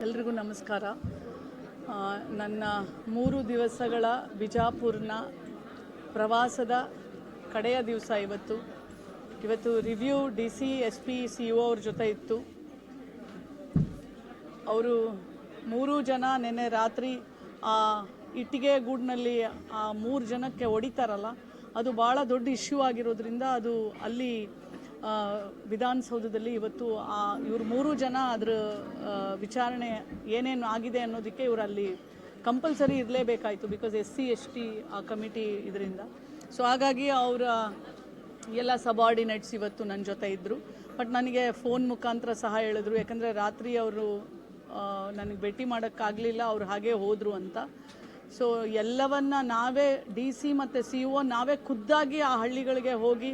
ಎಲ್ರಿಗೂ ನಮಸ್ಕಾರ. ನನ್ನ 3 ದಿವಸಗಳ ಬಿಜಾಪುರ್ನ ಪ್ರವಾಸದ ಕಡೆಯ ದಿವಸ ಇವತ್ತು ರಿವ್ಯೂ DC SP CO ಅವ್ರ ಜೊತೆ ಇತ್ತು. ಅವರು 3 ಜನ ನೆನ್ನೆ ರಾತ್ರಿ ಆ ಇಟ್ಟಿಗೆ ಗೂಡಿನಲ್ಲಿ ಆ 3 ಜನಕ್ಕೆ ಹೊಡಿತಾರಲ್ಲ, ಅದು ಭಾಳ ದೊಡ್ಡ ಇಶ್ಯೂ ಆಗಿರೋದ್ರಿಂದ ಅದು ಅಲ್ಲಿ ವಿಧಾನಸೌಧದಲ್ಲಿ ಇವತ್ತು ಇವರು 3 ಜನ ಅದರ ವಿಚಾರಣೆ ಏನೇನು ಆಗಿದೆ ಅನ್ನೋದಕ್ಕೆ ಇವರು ಅಲ್ಲಿ ಕಂಪಲ್ಸರಿ ಇರಲೇಬೇಕಾಯಿತು. ಬಿಕಾಸ್ SC ST ಆ ಕಮಿಟಿ ಇದರಿಂದ. ಸೊ ಹಾಗಾಗಿ ಅವರ ಎಲ್ಲ ಸಬಾರ್ಡಿನೇಟ್ಸ್ ಇವತ್ತು ನನ್ನ ಜೊತೆ ಇದ್ದರು. ಬಟ್ ನನಗೆ ಫೋನ್ ಮುಖಾಂತರ ಸಹ ಹೇಳಿದ್ರು, ಯಾಕಂದರೆ ರಾತ್ರಿ ಅವರು ನನಗೆ ಭೇಟಿ ಮಾಡೋಕ್ಕಾಗಲಿಲ್ಲ, ಅವ್ರು ಹಾಗೆ ಹೋದರು ಅಂತ. ಸೊ ಎಲ್ಲವನ್ನ ನಾವೇ DC ಮತ್ತು CO ನಾವೇ ಖುದ್ದಾಗಿ ಆ ಹಳ್ಳಿಗಳಿಗೆ ಹೋಗಿ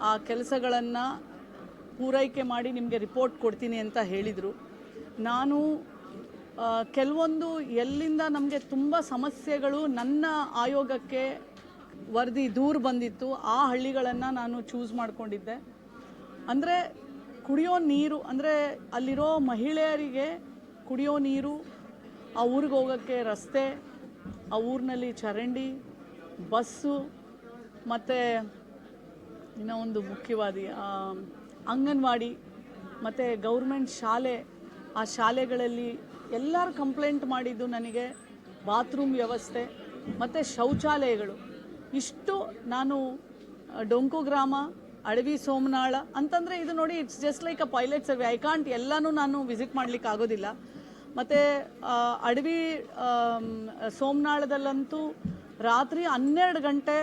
ಆ ಕೆಲಸಗಳನ್ನು ಪೂರೈಕೆ ಮಾಡಿ ನಿಮಗೆ ರಿಪೋರ್ಟ್ ಕೊಡ್ತೀನಿ ಅಂತ ಹೇಳಿದರು. ನಾನು ಕೆಲವೊಂದು ಎಲ್ಲಿಂದ ನಮಗೆ ತುಂಬ ಸಮಸ್ಯೆಗಳು ನನ್ನ ಆಯೋಗಕ್ಕೆ ವರದಿ ದೂರು ಬಂದಿತ್ತು, ಆ ಹಳ್ಳಿಗಳನ್ನು ನಾನು ಚೂಸ್ ಮಾಡಿಕೊಂಡಿದ್ದೆ. ಅಂದರೆ ಕುಡಿಯೋ ನೀರು, ಅಂದರೆ ಅಲ್ಲಿರೋ ಮಹಿಳೆಯರಿಗೆ ಕುಡಿಯೋ ನೀರು, ಆ ಊರಿಗೆ ಹೋಗೋಕ್ಕೆ ರಸ್ತೆ, ಆ ಊರಿನಲ್ಲಿ ಚರಂಡಿ, ಬಸ್ಸು, ಮತ್ತು ಇನ್ನೂ ಒಂದು ಮುಖ್ಯವಾದಿ ಅಂಗನವಾಡಿ ಮತ್ತು ಗೌರ್ಮೆಂಟ್ ಶಾಲೆ, ಆ ಶಾಲೆಗಳಲ್ಲಿ ಎಲ್ಲರೂ ಕಂಪ್ಲೇಂಟ್ ಮಾಡಿದ್ದು ನನಗೆ ಬಾತ್ರೂಮ್ ವ್ಯವಸ್ಥೆ ಮತ್ತು ಶೌಚಾಲಯಗಳು. ಇಷ್ಟು ನಾನು ಡೊಂಕು ಗ್ರಾಮ, ಅಡವಿ ಸೋಮನಾಳ ಅಂತಂದರೆ ಇದು ನೋಡಿ, it's just like a pilot survey. I can't ಎಲ್ಲನೂ ನಾನು ವಿಸಿಟ್ ಮಾಡಲಿಕ್ಕೆ ಆಗೋದಿಲ್ಲ. ಮತ್ತು ಅಡವಿ ಸೋಮನಾಳದಲ್ಲಂತೂ ರಾತ್ರಿ 12 ಗಂಟೆ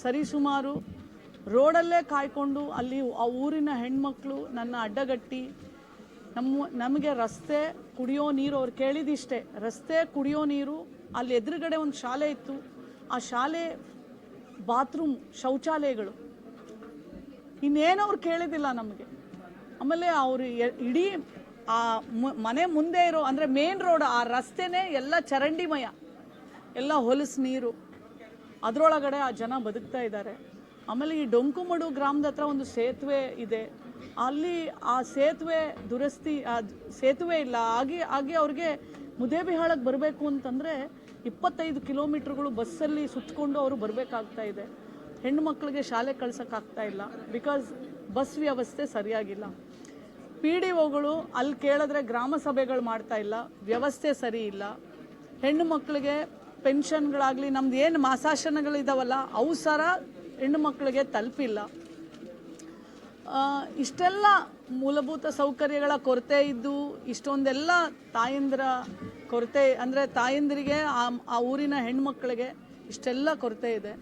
ಸರಿಸುಮಾರು ರೋಡಲ್ಲೇ ಕಾಯ್ಕೊಂಡು ಅಲ್ಲಿ ಆ ಊರಿನ ಹೆಣ್ಮಕ್ಳು ನನ್ನ ಅಡ್ಡಗಟ್ಟಿ ನಮಗೆ ರಸ್ತೆ, ಕುಡಿಯೋ ನೀರು, ಅವ್ರು ಕೇಳಿದಿಷ್ಟೇ, ರಸ್ತೆ, ಕುಡಿಯೋ ನೀರು. ಅಲ್ಲಿ ಎದುರುಗಡೆ ಒಂದು ಶಾಲೆ ಇತ್ತು, ಆ ಶಾಲೆ ಬಾತ್ರೂಮ್, ಶೌಚಾಲಯಗಳು, ಇನ್ನೇನು ಅವ್ರು ಕೇಳಿದಿಲ್ಲ ನಮಗೆ. ಆಮೇಲೆ ಅವರು ಇಡೀ ಆ ಮನೆ ಮುಂದೆ ಇರೋ, ಅಂದರೆ ಮೇನ್ ರೋಡ್, ಆ ರಸ್ತೆನೇ ಎಲ್ಲ ಚರಂಡಿಮಯ, ಎಲ್ಲ ಹೊಲಸು ನೀರು, ಅದರೊಳಗಡೆ ಆ ಜನ ಬದುಕ್ತಾ ಇದ್ದಾರೆ. ಆಮೇಲೆ ಈ ಡೊಂಕುಮಡು ಗ್ರಾಮದ ಹತ್ರ ಒಂದು ಸೇತುವೆ ಇದೆ, ಅಲ್ಲಿ ಆ ಸೇತುವೆ ದುರಸ್ತಿ, ಸೇತುವೆ ಇಲ್ಲ. ಹಾಗೆ ಅವ್ರಿಗೆ ಮುದೇಬಿಹಾಳಕ್ಕೆ ಬರಬೇಕು ಅಂತಂದರೆ 25 ಕಿಲೋಮೀಟ್ರುಗಳು ಬಸ್ಸಲ್ಲಿ ಸುತ್ತಕೊಂಡು ಅವರು ಬರಬೇಕಾಗ್ತಾ ಇದೆ. ಹೆಣ್ಣು ಮಕ್ಕಳಿಗೆ ಶಾಲೆ ಕಳ್ಸೋಕ್ಕಾಗ್ತಾ ಇಲ್ಲ, ಬಿಕಾಸ್ ಬಸ್ ವ್ಯವಸ್ಥೆ ಸರಿಯಾಗಿಲ್ಲ. PDOಗಳು ಅಲ್ಲಿ ಕೇಳಿದ್ರೆ ಗ್ರಾಮ ಸಭೆಗಳು ಮಾಡ್ತಾ ಇಲ್ಲ, ವ್ಯವಸ್ಥೆ ಸರಿ ಇಲ್ಲ. ಹೆಣ್ಣು ಮಕ್ಕಳಿಗೆ ಪೆನ್ಷನ್ಗಳಾಗಲಿ, ನಮ್ದು ಏನು ಮಾಸಾಶನಗಳಿದಾವಲ್ಲ ಅವು ಸರ ಹೆಣ್ಣು ಮಕ್ಕಳಿಗೆ ತಲುಪಿಲ್ಲ. ಇಷ್ಟೆಲ್ಲ ಮೂಲಭೂತ ಸೌಕರ್ಯಗಳ ಕೊರತೆ ಇದ್ದು, ಇಷ್ಟೊಂದೆಲ್ಲ ತಾಯಂದಿರ ಕೊರತೆ, ಅಂದರೆ ತಾಯಂದಿರಿಗೆ ಆ ಊರಿನ ಹೆಣ್ಮಕ್ಳಿಗೆ ಇಷ್ಟೆಲ್ಲ ಕೊರತೆ ಇದೆ.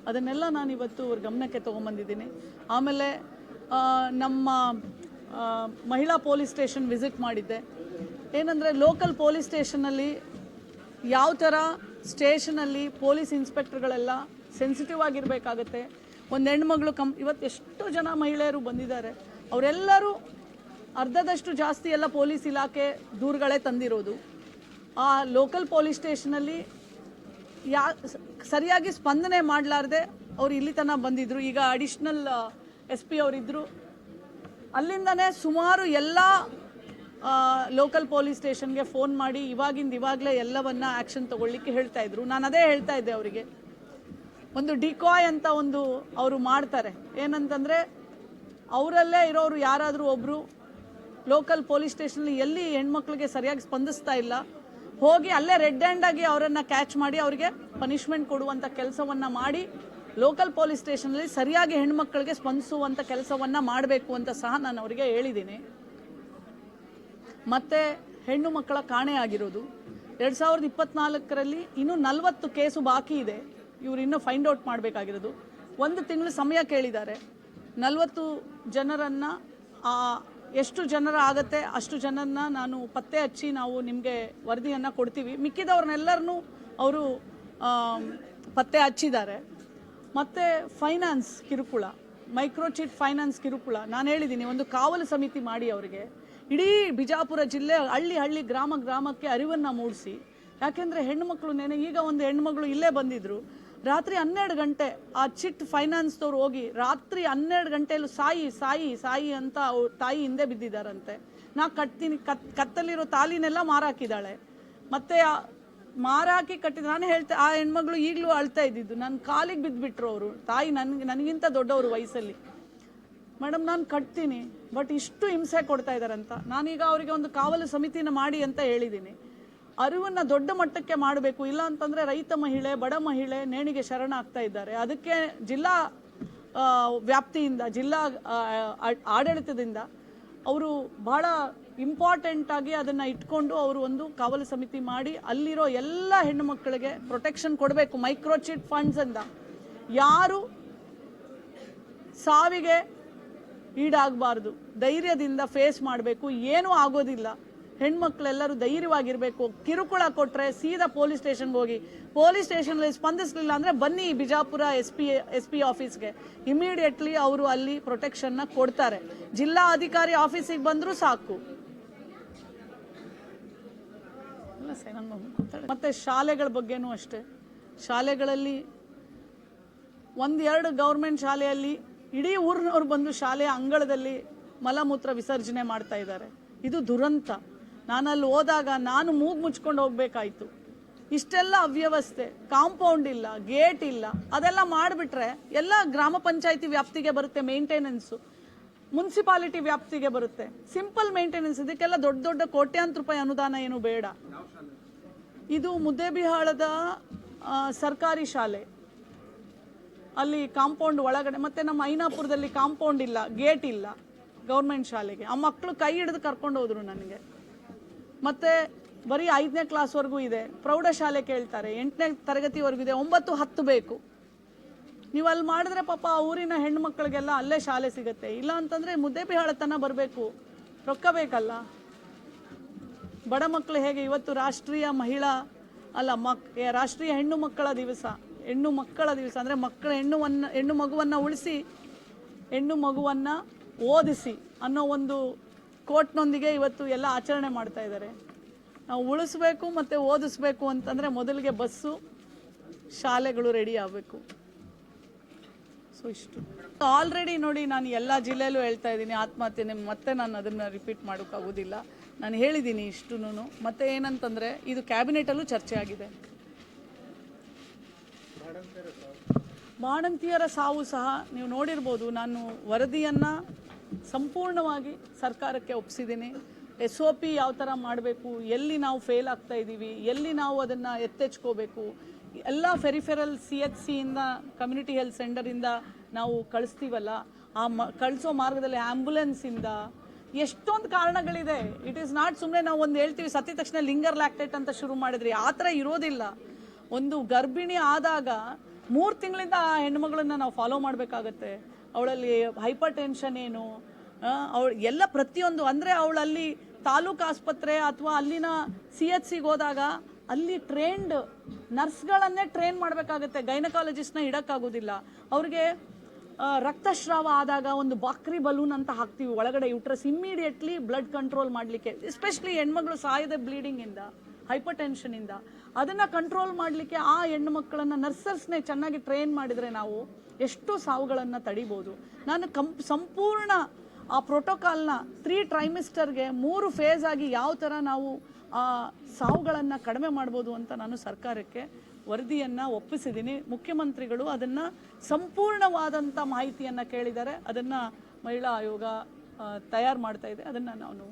ಅದನ್ನೆಲ್ಲ ನಾನು ಇವತ್ತು ಅವ್ರ ಗಮನಕ್ಕೆ ತೊಗೊಂಬಂದಿದ್ದೀನಿ. ಆಮೇಲೆ ನಮ್ಮ ಮಹಿಳಾ ಪೊಲೀಸ್ ಸ್ಟೇಷನ್ ವಿಸಿಟ್ ಮಾಡಿದ್ದೆ. ಏನಂದರೆ ಲೋಕಲ್ ಪೊಲೀಸ್ ಸ್ಟೇಷನಲ್ಲಿ ಯಾವ ಥರ ಸ್ಟೇಷನಲ್ಲಿ ಪೊಲೀಸ್ ಇನ್ಸ್ಪೆಕ್ಟರ್ಗಳೆಲ್ಲ ಸೆನ್ಸಿಟಿವ್ ಆಗಿರಬೇಕಾಗತ್ತೆ. ಒಂದು ಹೆಣ್ಮಗಳು ಇವತ್ತು ಎಷ್ಟು ಜನ ಮಹಿಳೆಯರು ಬಂದಿದ್ದಾರೆ, ಅವರೆಲ್ಲರೂ ಅರ್ಧದಷ್ಟು ಜಾಸ್ತಿ ಎಲ್ಲ ಪೊಲೀಸ್ ಇಲಾಖೆ ದೂರುಗಳೇ ತಂದಿರೋದು. ಆ ಲೋಕಲ್ ಪೊಲೀಸ್ ಸ್ಟೇಷನಲ್ಲಿ ಸರಿಯಾಗಿ ಸ್ಪಂದನೆ ಮಾಡಲಾರ್ದೆ ಅವ್ರು ಇಲ್ಲಿ ತನಕ ಬಂದಿದ್ದರು. ಈಗ ಅಡಿಷ್ನಲ್ SP ಅವರಿದ್ದರು, ಅಲ್ಲಿಂದನೇ ಸುಮಾರು ಎಲ್ಲ ಲೋಕಲ್ ಪೊಲೀಸ್ ಸ್ಟೇಷನ್ಗೆ ಫೋನ್ ಮಾಡಿ ಇವಾಗಲೇ ಎಲ್ಲವನ್ನ ಆ್ಯಕ್ಷನ್ ತೊಗೊಳ್ಳಿಕ್ಕೆ ಹೇಳ್ತಾಯಿದ್ರು. ನಾನು ಅದೇ ಹೇಳ್ತಾ ಇದ್ದೆ ಅವರಿಗೆ, ಒಂದು ಡಿಕಾಯ್ ಅಂತ ಒಂದು ಅವರು ಮಾಡ್ತಾರೆ. ಏನಂತಂದರೆ ಅವರಲ್ಲೇ ಇರೋರು ಯಾರಾದರೂ ಒಬ್ಬರು ಲೋಕಲ್ ಪೊಲೀಸ್ ಸ್ಟೇಷನಲ್ಲಿ ಎಲ್ಲಿ ಹೆಣ್ಮಕ್ಳಿಗೆ ಸರಿಯಾಗಿ ಸ್ಪಂದಿಸ್ತಾ ಇಲ್ಲ, ಹೋಗಿ ಅಲ್ಲೇ ರೆಡ್ ಹ್ಯಾಂಡಾಗಿ ಅವರನ್ನು ಕ್ಯಾಚ್ ಮಾಡಿ ಅವರಿಗೆ ಪನಿಷ್ಮೆಂಟ್ ಕೊಡುವಂಥ ಕೆಲಸವನ್ನು ಮಾಡಿ ಲೋಕಲ್ ಪೊಲೀಸ್ ಸ್ಟೇಷನಲ್ಲಿ ಸರಿಯಾಗಿ ಹೆಣ್ಮಕ್ಳಿಗೆ ಸ್ಪಂದಿಸುವಂಥ ಕೆಲಸವನ್ನು ಮಾಡಬೇಕು ಅಂತ ಸಹ ನಾನು ಅವರಿಗೆ ಹೇಳಿದ್ದೀನಿ. ಮತ್ತು ಹೆಣ್ಣು ಮಕ್ಕಳ ಕಾಣೆ ಆಗಿರೋದು 2024ರಲ್ಲಿ ಇನ್ನೂ 40 ಕೇಸು ಬಾಕಿ ಇದೆ. ಇವರು ಇನ್ನೂ ಫೈಂಡ್ ಔಟ್ ಮಾಡಬೇಕಾಗಿರೋದು. 1 ತಿಂಗಳು ಸಮಯ ಕೇಳಿದ್ದಾರೆ. 40 ಜನರನ್ನು, ಎಷ್ಟು ಜನರ ಆಗುತ್ತೆ ಅಷ್ಟು ಜನರನ್ನ ನಾನು ಪತ್ತೆ ಹಚ್ಚಿ ನಾವು ನಿಮಗೆ ವರದಿಯನ್ನು ಕೊಡ್ತೀವಿ. ಮಿಕ್ಕಿದವ್ರನ್ನೆಲ್ಲರನ್ನೂ ಅವರು ಪತ್ತೆ ಹಚ್ಚಿದ್ದಾರೆ. ಮತ್ತು ಫೈನಾನ್ಸ್ ಕಿರುಕುಳ, ಮೈಕ್ರೋಚಿಟ್ ಫೈನಾನ್ಸ್ ಕಿರುಕುಳ, ನಾನು ಹೇಳಿದ್ದೀನಿ ಒಂದು ಕಾವಲು ಸಮಿತಿ ಮಾಡಿ ಅವರಿಗೆ ಇಡೀ ಬಿಜಾಪುರ ಜಿಲ್ಲೆ ಹಳ್ಳಿ ಗ್ರಾಮಕ್ಕೆ ಅರಿವನ್ನು ಮೂಡಿಸಿ. ಯಾಕೆಂದರೆ ಹೆಣ್ಣುಮಕ್ಕಳು ಈಗ ಒಂದು ಹೆಣ್ಮಗಳು ಇಲ್ಲೇ ಬಂದಿದ್ದರು, ರಾತ್ರಿ 12 ಗಂಟೆ ಆ ಚಿಟ್ ಫೈನಾನ್ಸ್ದವ್ರು ಹೋಗಿ ರಾತ್ರಿ 12 ಗಂಟೆಯಲ್ಲೂ ಸಾಯಿ ಸಾಯಿ ಸಾಯಿ ಅಂತ ತಾಯಿ ಹಿಂದೆ ಬಿದ್ದಿದ್ದಾರಂತೆ. ನಾ ಕಟ್ತೀನಿ, ಕತ್ತಲ್ಲಿರೋ ತಾಲಿನೆಲ್ಲ ಮಾರಾಕಿದ್ದಾಳೆ. ಮತ್ತು ಮಾರಾಕಿ ಕಟ್ಟಿದ ನಾನು ಹೇಳ್ತೆ, ಆ ಹೆಣ್ಮಗಳು ಈಗಲೂ ಅಳ್ತಾ ಇದ್ದಿದ್ದು, ನನ್ನ ಕಾಲಿಗೆ ಬಿದ್ದುಬಿಟ್ರು ಅವರು. ತಾಯಿ ನನಗಿಂತ ದೊಡ್ಡವರು ವಯಸ್ಸಲ್ಲಿ. ಮೇಡಮ್ ನಾನು ಕಟ್ತೀನಿ, ಬಟ್ ಇಷ್ಟು ಹಿಂಸೆ ಕೊಡ್ತಾ ಇದ್ದಾರಂತ. ನಾನೀಗ ಅವರಿಗೆ ಒಂದು ಕಾವಲು ಸಮಿತಿನ ಮಾಡಿ ಅಂತ ಹೇಳಿದ್ದೀನಿ. ಅರಿವನ್ನು ದೊಡ್ಡ ಮಟ್ಟಕ್ಕೆ ಮಾಡಬೇಕು, ಇಲ್ಲ ಅಂತಂದರೆ ರೈತ ಮಹಿಳೆ, ಬಡ ಮಹಿಳೆ ನೇಣಿಗೆ ಶರಣಾಗ್ತಾ ಇದ್ದಾರೆ. ಅದಕ್ಕೆ ಜಿಲ್ಲಾ ವ್ಯಾಪ್ತಿಯಿಂದ, ಜಿಲ್ಲಾ ಆಡಳಿತದಿಂದ ಅವರು ಬಹಳ ಇಂಪಾರ್ಟೆಂಟಾಗಿ ಅದನ್ನು ಇಟ್ಕೊಂಡು ಅವರು ಒಂದು ಕಾವಲು ಸಮಿತಿ ಮಾಡಿ ಅಲ್ಲಿರೋ ಎಲ್ಲ ಹೆಣ್ಣು ಮಕ್ಕಳಿಗೆ ಪ್ರೊಟೆಕ್ಷನ್ ಕೊಡಬೇಕು. ಮೈಕ್ರೋಚಿಟ್ ಫಂಡ್ಸಿಂದ ಯಾರು ಸಾವಿಗೆ ಈಡಾಗಬಾರ್ದು, ಧೈರ್ಯದಿಂದ ಫೇಸ್ ಮಾಡಬೇಕು. ಏನೂ ಆಗೋದಿಲ್ಲ, ಹೆಣ್ಮಕ್ಳೆಲ್ಲರೂ ಧೈರ್ಯವಾಗಿರಬೇಕು. ಕಿರುಕುಳ ಕೊಟ್ಟರೆ ಸೀದಾ ಪೊಲೀಸ್ ಸ್ಟೇಷನ್ಗೆ ಹೋಗಿ, ಪೊಲೀಸ್ ಸ್ಟೇಷನಲ್ಲಿ ಸ್ಪಂದಿಸಲಿಲ್ಲ ಅಂದರೆ ಬನ್ನಿ ಬಿಜಾಪುರ ಎಸ್ ಪಿ ಆಫೀಸ್ಗೆ, ಇಮಿಡಿಯೇಟ್ಲಿ ಅವರು ಅಲ್ಲಿ ಪ್ರೊಟೆಕ್ಷನ್ನ ಕೊಡ್ತಾರೆ. ಜಿಲ್ಲಾ ಅಧಿಕಾರಿ ಆಫೀಸಿಗೆ ಬಂದರೂ ಸಾಕು. ಮತ್ತು ಶಾಲೆಗಳ ಬಗ್ಗೆನೂ ಅಷ್ಟೇ. ಶಾಲೆಗಳಲ್ಲಿ 1-2 ಗೌರ್ಮೆಂಟ್ ಶಾಲೆಯಲ್ಲಿ ಇಡೀ ಊರಿನವ್ರು ಬಂದು ಶಾಲೆಯ ಅಂಗಳದಲ್ಲಿ ಮಲಮೂತ್ರ ವಿಸರ್ಜನೆ ಮಾಡ್ತಾ ಇದ್ದಾರೆ. ಇದು ದುರಂತ. ನಾನಲ್ಲಿ ಹೋದಾಗ ನಾನು ಮೂಗು ಮುಚ್ಕೊಂಡು ಹೋಗ್ಬೇಕಾಯ್ತು. ಇಷ್ಟೆಲ್ಲ ಅವ್ಯವಸ್ಥೆ, ಕಾಂಪೌಂಡ್ ಇಲ್ಲ, ಗೇಟ್ ಇಲ್ಲ, ಅದೆಲ್ಲ ಮಾಡಿಬಿಟ್ರೆ ಎಲ್ಲ ಗ್ರಾಮ ಪಂಚಾಯಿತಿ ವ್ಯಾಪ್ತಿಗೆ ಬರುತ್ತೆ. ಮೇಂಟೆನೆನ್ಸು ಮುನ್ಸಿಪಾಲಿಟಿ ವ್ಯಾಪ್ತಿಗೆ ಬರುತ್ತೆ. Simple maintenance. ಇದಕ್ಕೆಲ್ಲ ದೊಡ್ಡ ದೊಡ್ಡ ಕೋಟ್ಯಾಂತರ ರೂಪಾಯಿ ಅನುದಾನ ಏನು ಬೇಡ. ಇದು ಮುದ್ದೇಬಿಹಾಳದ ಸರ್ಕಾರಿ ಶಾಲೆ, ಅಲ್ಲಿ ಕಾಂಪೌಂಡ್ ಒಳಗಡೆ. ಮತ್ತು ನಮ್ಮ ಐನಾಪುರದಲ್ಲಿ ಕಾಂಪೌಂಡ್ ಇಲ್ಲ, ಗೇಟ್ ಇಲ್ಲ ಗೌರ್ಮೆಂಟ್ ಶಾಲೆಗೆ. ಆ ಮಕ್ಕಳು ಕೈ ಹಿಡಿದು ಕರ್ಕೊಂಡು ಹೋದರು ನನಗೆ. ಮತ್ತು ಬರೀ 5ನೇ ಕ್ಲಾಸ್ವರೆಗೂ ಇದೆ. ಪ್ರೌಢಶಾಲೆ ಕೇಳ್ತಾರೆ, 8ನೇ ತರಗತಿವರೆಗೂ ಇದೆ, 9, 10 ಬೇಕು. ನೀವು ಅಲ್ಲಿ ಮಾಡಿದ್ರೆ ಪಾಪ ಆ ಊರಿನ ಹೆಣ್ಣು ಮಕ್ಕಳಿಗೆಲ್ಲ ಅಲ್ಲೇ ಶಾಲೆ ಸಿಗುತ್ತೆ. ಇಲ್ಲ ಅಂತಂದರೆ ಮುದ್ದೇಬಿಹಾಳ ತನಕ ಬರಬೇಕು, ರೊಕ್ಕ ಬೇಕಲ್ಲ. ಬಡ ಮಕ್ಕಳು ಹೇಗೆ ಇವತ್ತು ರಾಷ್ಟ್ರೀಯ ಮಹಿಳಾ ರಾಷ್ಟ್ರೀಯ ಹೆಣ್ಣು ಮಕ್ಕಳ ದಿವಸ ಅಂದರೆ ಹೆಣ್ಣು ಮಗುವನ್ನು ಉಳಿಸಿ, ಹೆಣ್ಣು ಮಗುವನ್ನು ಓದಿಸಿ ಅನ್ನೋ ಒಂದು ಕೋಟ್ನೊಂದಿಗೆ ಇವತ್ತು ಎಲ್ಲ ಆಚರಣೆ ಮಾಡ್ತಾ ಇದ್ದಾರೆ. ನಾವು ಉಳಿಸ್ಬೇಕು ಮತ್ತು ಓದಿಸ್ಬೇಕು ಅಂತಂದರೆ ಮೊದಲಿಗೆ ಬಸ್ಸು, ಶಾಲೆಗಳು ರೆಡಿ ಆಗಬೇಕು. ಸೊ ಇಷ್ಟು. ಆಲ್ರೆಡಿ ನೋಡಿ, ನಾನು ಎಲ್ಲ ಜಿಲ್ಲೆಯಲ್ಲೂ ಹೇಳ್ತಾ ಇದ್ದೀನಿ ಆತ್ಮಹತ್ಯೆ. ಮತ್ತೆ ನಾನು ಅದನ್ನು ರಿಪೀಟ್ ಮಾಡೋಕ್ಕಾಗೋದಿಲ್ಲ. ನಾನು ಹೇಳಿದ್ದೀನಿ ಇಷ್ಟೂ. ಮತ್ತು ಏನಂತಂದರೆ ಇದು ಕ್ಯಾಬಿನೆಟಲ್ಲೂ ಚರ್ಚೆ ಆಗಿದೆ. ಬಾಣಂತಿಯರ ಸಾವು ಸಹ ನೀವು ನೋಡಿರ್ಬೋದು. ನಾನು ವರದಿಯನ್ನು ಸಂಪೂರ್ಣವಾಗಿ ಸರ್ಕಾರಕ್ಕೆ ಒಪ್ಪಿಸಿದ್ದೀನಿ. SOP ಯಾವ ಥರ ಮಾಡಬೇಕು, ಎಲ್ಲಿ ನಾವು ಫೇಲ್ ಆಗ್ತಾ ಇದ್ದೀವಿ, ಎಲ್ಲಿ ನಾವು ಅದನ್ನು ಎತ್ತೆಚ್ಕೋಬೇಕು, ಎಲ್ಲ ಫೆರಿಫೆರಲ್ CHCಯಿಂದ, ಕಮ್ಯುನಿಟಿ ಹೆಲ್ತ್ ಸೆಂಟರಿಂದ ನಾವು ಕಳಿಸ್ತೀವಲ್ಲ, ಆ ಕಳಿಸೋ ಮಾರ್ಗದಲ್ಲಿ ಆ್ಯಂಬುಲೆನ್ಸಿಂದ ಎಷ್ಟೊಂದು ಕಾರಣಗಳಿದೆ. ಇಟ್ ಈಸ್ ನಾಟ್ ಸುಮ್ಮನೆ ನಾವು ಒಂದು ಹೇಳ್ತೀವಿ ಸತ್ತಿದ ತಕ್ಷಣ ಲಿಂಗರ್ ಲ್ಯಾಕ್ಟೇಟ್ ಅಂತ ಶುರು ಮಾಡಿದ್ರಿ, ಆ ಥರ ಇರೋದಿಲ್ಲ. ಒಂದು ಗರ್ಭಿಣಿ ಆದಾಗ 3 ತಿಂಗಳಿಂದ ಆ ಹೆಣ್ಮಗಳನ್ನು ನಾವು ಫಾಲೋ ಮಾಡಬೇಕಾಗತ್ತೆ. ಅವಳಲ್ಲಿ ಹೈಪರ್ ಟೆನ್ಷನ್ ಏನು, ಅವಳು ಎಲ್ಲ ಪ್ರತಿಯೊಂದು. ಅಂದರೆ ಅವಳಲ್ಲಿ ತಾಲೂಕು ಆಸ್ಪತ್ರೆ ಅಥವಾ ಅಲ್ಲಿನ CHCಗೆ ಹೋದಾಗ ಅಲ್ಲಿ ಟ್ರೈನ್ಡ್ ನರ್ಸ್ಗಳನ್ನೇ ಟ್ರೈನ್ ಮಾಡಬೇಕಾಗತ್ತೆ. ಗೈನಕಾಲಜಿಸ್ಟ್ನ ಇಡೋಕ್ಕಾಗೋದಿಲ್ಲ. ಅವ್ರಿಗೆ ರಕ್ತಸ್ರಾವ ಆದಾಗ ಒಂದು ಬಾಕ್ರಿ ಬಲೂನ್ ಅಂತ ಹಾಕ್ತೀವಿ ಒಳಗಡೆ ಯೂಟ್ರಸ್, ಇಮ್ಮಿಡಿಯೇಟ್ಲಿ ಬ್ಲಡ್ ಕಂಟ್ರೋಲ್ ಮಾಡಲಿಕ್ಕೆ. ಎಸ್ಪೆಷಲಿ ಹೆಣ್ಮಗಳು ಸಾಯದೆ ಬ್ಲೀಡಿಂಗಿಂದ, ಹೈಪರ್ ಟೆನ್ಷನಿಂದ, ಅದನ್ನು ಕಂಟ್ರೋಲ್ ಮಾಡಲಿಕ್ಕೆ ಆ ಹೆಣ್ಣು ಮಕ್ಕಳನ್ನು ನರ್ಸಸ್ನೇ ಚೆನ್ನಾಗಿ ಟ್ರೈನ್ ಮಾಡಿದರೆ ನಾವು ಎಷ್ಟು ಸಾವುಗಳನ್ನು ತಡಿಬೋದು. ನಾನು ಸಂಪೂರ್ಣ ಆ ಪ್ರೋಟೋಕಾಲ್ನ 3 ಟ್ರೈಮಿಸ್ಟರ್ಗೆ 3 ಫೇಸ್ ಆಗಿ ಯಾವ ಥರ ನಾವು ಆ ಸಾವುಗಳನ್ನು ಕಡಿಮೆ ಮಾಡ್ಬೋದು ಅಂತ ನಾನು ಸರ್ಕಾರಕ್ಕೆ ವರದಿಯನ್ನು ಒಪ್ಪಿಸಿದ್ದೀನಿ. ಮುಖ್ಯಮಂತ್ರಿಗಳು ಅದನ್ನು ಸಂಪೂರ್ಣವಾದಂಥ ಮಾಹಿತಿಯನ್ನು ಕೇಳಿದ್ದಾರೆ. ಅದನ್ನು ಮಹಿಳಾ ಆಯೋಗ ತಯಾರು ಮಾಡ್ತಾ ಇದೆ. ಅದನ್ನು ನಾನು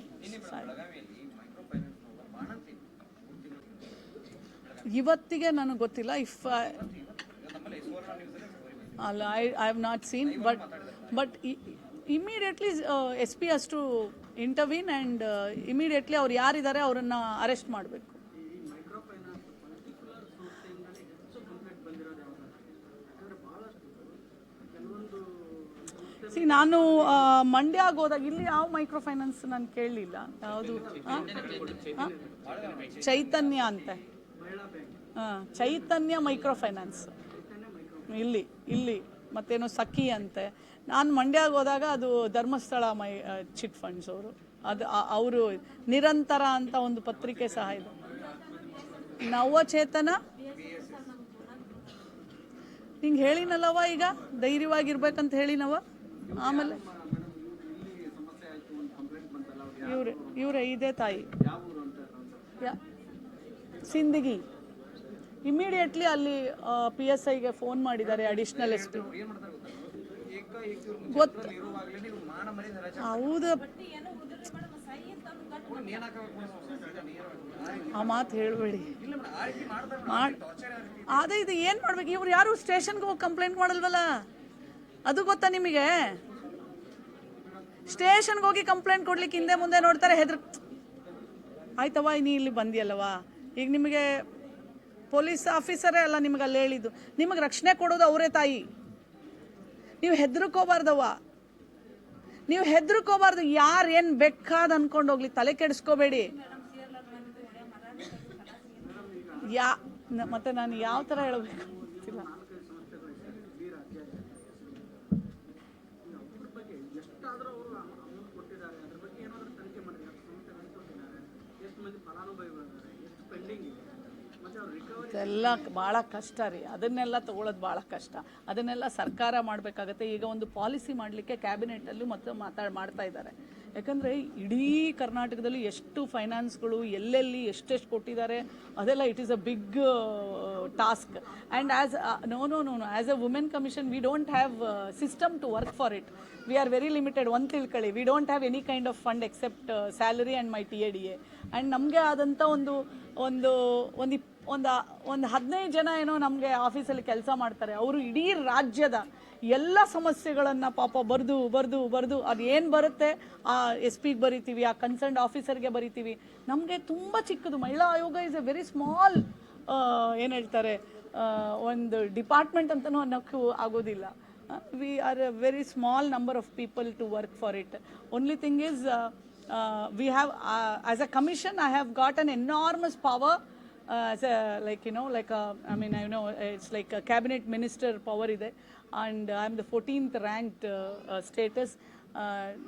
ಇವತ್ತಿಗೆ ನನಗೆ ಗೊತ್ತಿಲ್ಲ. I have not seen, but immediately SP has to intervene and immediately ಅವ್ರು ಯಾರಿದ್ದಾರೆ ಅವರನ್ನು ಅರೆಸ್ಟ್ ಮಾಡಬೇಕು. ನಾನು ಮಂಡ್ಯಗೆ ಹೋದಾಗ ಇಲ್ಲಿ ಯಾವ ಮೈಕ್ರೋ ಫೈನಾನ್ಸ್ ನಾನು ಕೇಳಲಿಲ್ಲ. ಯಾವುದು ಚೈತನ್ಯ ಅಂತೆ, ಚೈತನ್ಯ ಮೈಕ್ರೋ ಫೈನಾನ್ಸ್ ಇಲ್ಲಿ ಮತ್ತೇನೋ ಸಖಿ ಅಂತೆ. ನಾನು ಮಂಡ್ಯಗೆ ಹೋದಾಗ ಅದು ಧರ್ಮಸ್ಥಳ ಚಿಟ್ ಫಂಡ್ಸ್ ಅವರು ನಿರಂತರ ಅಂತ ಒಂದು ಪತ್ರಿಕೆ ಸಹ ಇದೆ. ನವಚೇತನ ಹಿಂಗೆ ಹೇಳಿನಲ್ಲವ, ಈಗ ಧೈರ್ಯವಾಗಿರ್ಬೇಕಂತ ಹೇಳಿನವ. ಆಮೇಲೆ ಇವರೇ ಇದೇ ತಾಯಿ ಸಿಂದಗಿ. ಇಮಿಡಿಯೇಟ್ಲಿ ಅಲ್ಲಿ PSIಗೆ ಫೋನ್ ಮಾಡಿದ್ದಾರೆ, ಅಡಿಷನಲ್ SP. ಗೊತ್ತು, ಹೌದು, ಆ ಮಾತು ಹೇಳಬೇಡಿ. ಅದೇ ಇದು ಏನು ಮಾಡ್ಬೇಕು? ಇವ್ರು ಯಾರು ಸ್ಟೇಷನ್ಗೆ ಹೋಗಿ ಕಂಪ್ಲೇಂಟ್ ಮಾಡಲ್ವಲ್ಲ, ಅದು ಗೊತ್ತಾ ನಿಮಗೆ? ಸ್ಟೇಷನ್ಗೆ ಹೋಗಿ ಕಂಪ್ಲೇಂಟ್ ಕೊಡ್ಲಿಕ್ಕೆ ಹಿಂದೆ ಮುಂದೆ ನೋಡ್ತಾರೆ, ಆಯ್ತವ ನೀ ಇಲ್ಲಿ ಬಂದಿಯಲ್ಲವಾ, ಈಗ ನಿಮಗೆ ಪೊಲೀಸ್ ಆಫೀಸರೇ ಅಲ್ಲ ನಿಮಗೆ ಅಲ್ಲಿ ಹೇಳಿದ್ದು, ನಿಮಗೆ ರಕ್ಷಣೆ ಕೊಡೋದು ಅವರೇ ತಾಯಿ. ನೀವು ಹೆದರ್ಕೋಬಾರ್ದವ್ವ, ನೀವು ಹೆದರ್ಕೋಬಾರ್ದು. ಯಾರು ಏನು ಬೇಕಾದ ಅನ್ಕೊಂಡು ಹೋಗ್ಲಿ, ತಲೆ ಕೆಡಿಸ್ಕೋಬೇಡಿ. ಮತ್ತೆ ನಾನು ಯಾವ ಥರ ಹೇಳಬೇಕು ಗೊತ್ತಿಲ್ಲ. ಇದೆಲ್ಲ ಭಾಳ ಕಷ್ಟ ರೀ, ಅದನ್ನೆಲ್ಲ ತೊಗೊಳೋದು ಭಾಳ ಕಷ್ಟ. ಅದನ್ನೆಲ್ಲ ಸರ್ಕಾರ ಮಾಡಬೇಕಾಗತ್ತೆ. ಈಗ ಒಂದು ಪಾಲಿಸಿ ಮಾಡಲಿಕ್ಕೆ ಕ್ಯಾಬಿನೆಟಲ್ಲೂ ಮತ್ತು ಮಾಡ್ತಾ ಇದ್ದಾರೆ. ಯಾಕಂದರೆ ಇಡೀ ಕರ್ನಾಟಕದಲ್ಲಿ ಎಷ್ಟು ಫೈನಾನ್ಸ್ಗಳು ಎಲ್ಲೆಲ್ಲಿ ಎಷ್ಟೆಷ್ಟು ಕೊಟ್ಟಿದ್ದಾರೆ, ಅದೆಲ್ಲ it is a big task. And as a women commission we don't have system to work for it. We are very limited. ಒಂದು ತಿಳ್ಕೊಳ್ಳಿ, we don't have any kind of fund except salary and my TADA. And ನಮಗೆ ಆದಂಥ ಒಂದು 15 ಜನ ಏನೋ ನಮಗೆ ಆಫೀಸಲ್ಲಿ ಕೆಲಸ ಮಾಡ್ತಾರೆ. ಅವರು ಇಡೀ ರಾಜ್ಯದ ಎಲ್ಲ ಸಮಸ್ಯೆಗಳನ್ನು ಪಾಪ ಬರೆದು ಅದು ಏನು ಬರುತ್ತೆ ಆ SP ಗೆ ಬರಿತೀವಿ, ಆ ಕನ್ಸರ್ನ್ಡ್ ಆಫೀಸರ್ಗೆ ಬರಿತೀವಿ. ನಮಗೆ ತುಂಬ ಚಿಕ್ಕದು. ಮಹಿಳಾ ಆಯೋಗ ಇಸ್ ಎ ವೆರಿ ಸ್ಮಾಲ್, ಏನು ಹೇಳ್ತಾರೆ, ಒಂದು ಡಿಪಾರ್ಟ್ಮೆಂಟ್ ಅಂತಲೂ ಅನ್ನೋಕ್ಕೂ ಆಗೋದಿಲ್ಲ. We are a very small number of people to work for it. Only thing is we have as a commission I have got an enormous power as a it's like a cabinet minister power ide, and I am the 14th ranked status.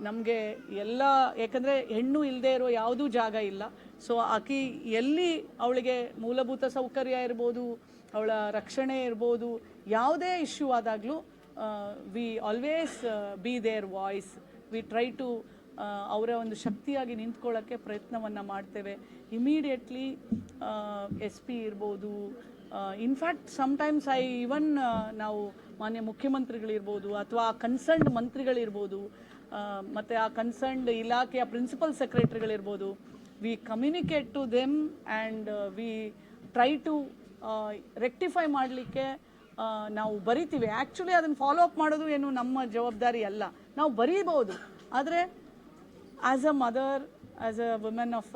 ನಮಗೆ ಎಲ್ಲ, ಯಾಕಂದರೆ ಹೆಣ್ಣು ಇಲ್ಲದೆ ಇರೋ ಯಾವುದೂ ಜಾಗ ಇಲ್ಲ. So ಆಕಿ ಎಲ್ಲಿ ಅವಳಿಗೆ ಮೂಲಭೂತ ಸೌಕರ್ಯ ಇರ್ಬೋದು, ಅವಳ ರಕ್ಷಣೆ ಇರ್ಬೋದು, ಯಾವುದೇ ಇಶ್ಯೂ ಆದಾಗಲೂ we always be there voice. We try to ಅವರ ಒಂದು ಶಕ್ತಿಯಾಗಿ ನಿಂತ್ಕೊಳ್ಳೋಕ್ಕೆ ಪ್ರಯತ್ನವನ್ನು ಮಾಡ್ತೇವೆ. ಇಮಿಡಿಯೇಟ್ಲಿ SP ಇರ್ಬೋದು, ಇನ್ಫ್ಯಾಕ್ಟ್ ಸಮ್ಟೈಮ್ಸ್ ನಾವು ಮಾನ್ಯ ಮುಖ್ಯಮಂತ್ರಿಗಳಿರ್ಬೋದು ಅಥವಾ ಕನ್ಸರ್ನ್ಡ್ ಮಂತ್ರಿಗಳಿರ್ಬೋದು ಮತ್ತು ಆ ಕನ್ಸರ್ನ್ಡ್ ಇಲಾಖೆಯ ಪ್ರಿನ್ಸಿಪಲ್ ಸೆಕ್ರೆಟರಿಗಳಿರ್ಬೋದು, we communicate to them and we try to rectify ಮಾಡಲಿಕ್ಕೆ ನಾವು ಬರಿತೀವಿ. ಆ್ಯಕ್ಚುಲಿ ಅದನ್ನು ಫಾಲೋ ಅಪ್ ಮಾಡೋದು ಏನು ನಮ್ಮ ಜವಾಬ್ದಾರಿ ಅಲ್ಲ, ನಾವು ಬರೀಬೋದು. ಆದರೆ as a mother, as a woman of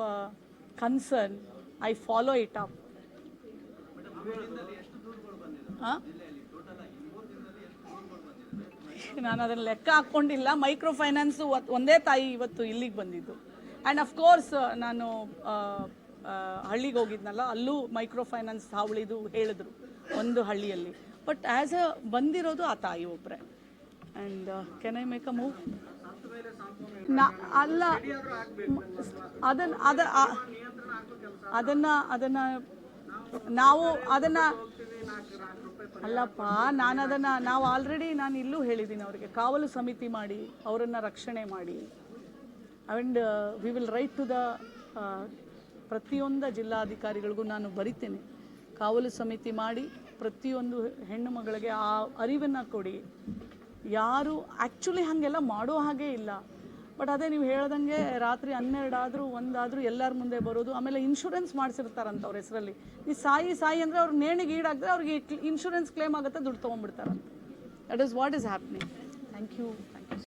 concern, I follow it up. ನಾನು ಅದನ್ನು ಲೆಕ್ಕ ಹಾಕ್ಕೊಂಡಿಲ್ಲ. ಮೈಕ್ರೋ ಫೈನಾನ್ಸು ಒಂದೇ ತಾಯಿ ಇವತ್ತು ಇಲ್ಲಿಗೆ ಬಂದಿದ್ದು. ಆ್ಯಂಡ್ ಅಫ್ಕೋರ್ಸ್ ನಾನು ಹಳ್ಳಿಗೆ ಹೋಗಿದ್ನಲ್ಲ, ಅಲ್ಲೂ ಮೈಕ್ರೋ ಫೈನಾನ್ಸ್ ಹಾವಳಿದು ಹೇಳಿದ್ರು ಒಂದು ಹಳ್ಳಿಯಲ್ಲಿ. ಬಟ್ ಆ್ಯಸ್ ಅ ಬಂದಿರೋದು ಆ ತಾಯಿ ಒಬ್ಬರೇ. And can I make a move? ಅಲ್ಲ, ಅದನ್ನು ನಾವು ಅಲ್ಲಪ್ಪ, ನಾವು ಆಲ್ರೆಡಿ ನಾನು ಇಲ್ಲೂ ಹೇಳಿದ್ದೀನಿ ಅವರಿಗೆ, ಕಾವಲು ಸಮಿತಿ ಮಾಡಿ ಅವರನ್ನು ರಕ್ಷಣೆ ಮಾಡಿ. And we will write to the ಪ್ರತಿಯೊಂದು ಜಿಲ್ಲಾಧಿಕಾರಿಗಳಿಗೂ ನಾನು ಬರಿತೇನೆ, ಕಾವಲು ಸಮಿತಿ ಮಾಡಿ ಪ್ರತಿಯೊಂದು ಹೆಣ್ಣು ಮಗಳಿಗೆ ಆ ಅರಿವನ್ನು ಕೊಡಿ. ಯಾರು ಆ್ಯಕ್ಚುಲಿ ಹಾಗೆಲ್ಲ ಮಾಡೋ ಹಾಗೆ ಇಲ್ಲ. ಬಟ್ ಅದೇ ನೀವು ಹೇಳ್ದಂಗೆ ರಾತ್ರಿ 12 ಆದರೂ 1 ಆದರೂ ಎಲ್ಲರ ಮುಂದೆ ಬರೋದು. ಆಮೇಲೆ ಇನ್ಶೂರೆನ್ಸ್ ಮಾಡಿಸಿರ್ತಾರಂತ ಅವ್ರ ಹೆಸರಲ್ಲಿ. ಈ ಸಾಯಿ ಅಂದರೆ ಅವ್ರು ನೇಣಿಗೆ ಈಡಾಗಿದ್ರೆ ಅವ್ರಿಗೆ ಇನ್ಶೂರೆನ್ಸ್ ಕ್ಲೇಮ್ ಆಗುತ್ತೆ, ದುಡ್ಡು ತೊಗೊಂಡ್ಬಿಡ್ತಾರಂತ. That is what is happening. Thank you.